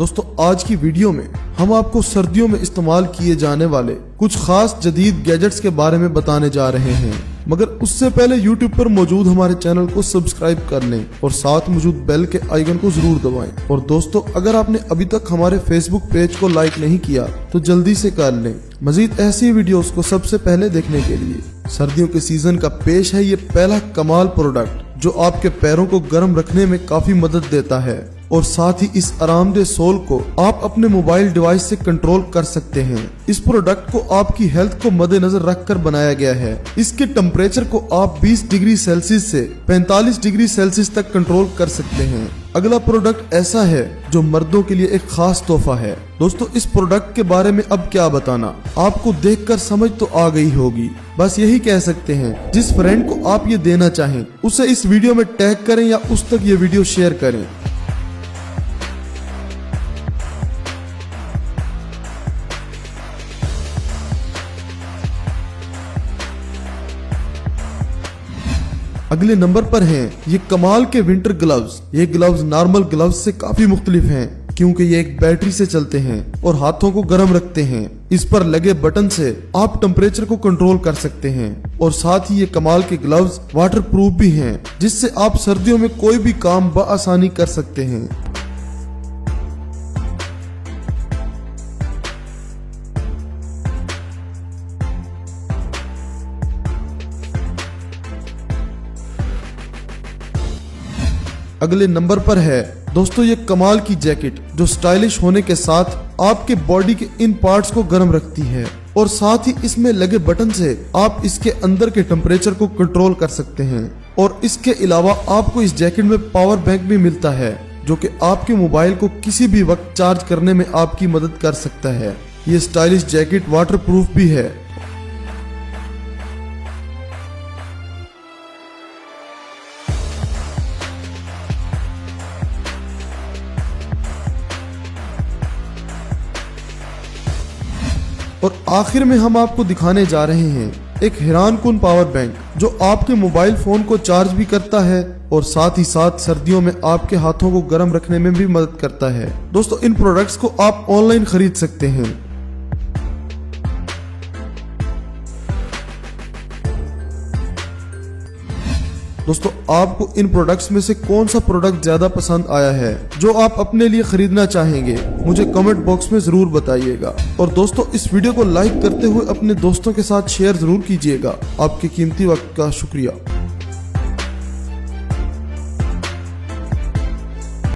दोस्तों आज की वीडियो में हम आपको सर्दियों में इस्तेमाल किए जाने वाले कुछ खास जदीद गैजेट्स के बारे में बताने जा रहे हैं, मगर उससे पहले YouTube पर मौजूद हमारे चैनल को सब्सक्राइब कर लें और साथ मौजूद बेल के आइकन को जरूर दबाएं। और दोस्तों अगर आपने अभी तक हमारे Facebook पेज को लाइक नहीं किया तो जल्दी से कर लें। मजीद ऐसी वीडियोस को सबसे पहले देखने के लिए सर्दियों के सीजन का पेश है ये पहला कमाल प्रोडक्ट जो आपके पैरों को गर्म रखने में काफी मदद देता है और साथ ही इस आरामदेह सोल को आप अपने मोबाइल डिवाइस से कंट्रोल कर सकते हैं। इस प्रोडक्ट को आपकी हेल्थ को मद्देनजर रखकर बनाया गया है। इसके टेम्परेचर को आप 20 डिग्री सेल्सियस से 45 डिग्री सेल्सियस तक कंट्रोल कर सकते हैं। अगला प्रोडक्ट ऐसा है जो मर्दों के लिए एक खास तोहफा है। दोस्तों इस प्रोडक्ट के बारे में अब क्या बताना, आपको देखकर समझ तो आ गई होगी। बस यही कह सकते हैं जिस फ्रेंड को आप ये देना चाहें उसे इस वीडियो में टैग करें या उस तक ये वीडियो शेयर करें। अगले नंबर पर हैं ये कमाल के विंटर ग्लव्स। ये ग्लव्स नॉर्मल ग्लव्स से काफी मुख्तलिफ हैं क्योंकि ये एक बैटरी से चलते हैं और हाथों को गर्म रखते हैं। इस पर लगे बटन से आप टेम्परेचर को कंट्रोल कर सकते हैं और साथ ही ये कमाल के ग्लव्स वाटर प्रूफ भी हैं जिससे आप सर्दियों में कोई भी काम बआसानी कर सकते हैं। अगले नंबर पर है दोस्तों ये कमाल की जैकेट जो स्टाइलिश होने के साथ आपके बॉडी के इन पार्ट्स को गर्म रखती है और साथ ही इसमें लगे बटन से आप इसके अंदर के टेम्परेचर को कंट्रोल कर सकते हैं। और इसके अलावा आपको इस जैकेट में पावर बैंक भी मिलता है जो कि आपके मोबाइल को किसी भी वक्त चार्ज करने में आपकी मदद कर सकता है। ये स्टाइलिश जैकेट वाटर प्रूफ भी है। और आखिर में हम आपको दिखाने जा रहे हैं एक हैरानकुन पावर बैंक जो आपके मोबाइल फोन को चार्ज भी करता है और साथ ही साथ सर्दियों में आपके हाथों को गर्म रखने में भी मदद करता है। दोस्तों इन प्रोडक्ट्स को आप ऑनलाइन खरीद सकते हैं। दोस्तों आपको इन प्रोडक्ट्स में से कौन सा प्रोडक्ट ज्यादा पसंद आया है जो आप अपने लिए खरीदना चाहेंगे, मुझे कमेंट बॉक्स में जरूर बताइएगा। और दोस्तों इस वीडियो को लाइक करते हुए अपने दोस्तों के साथ शेयर जरूर कीजिएगा। आपके कीमती वक्त का शुक्रिया।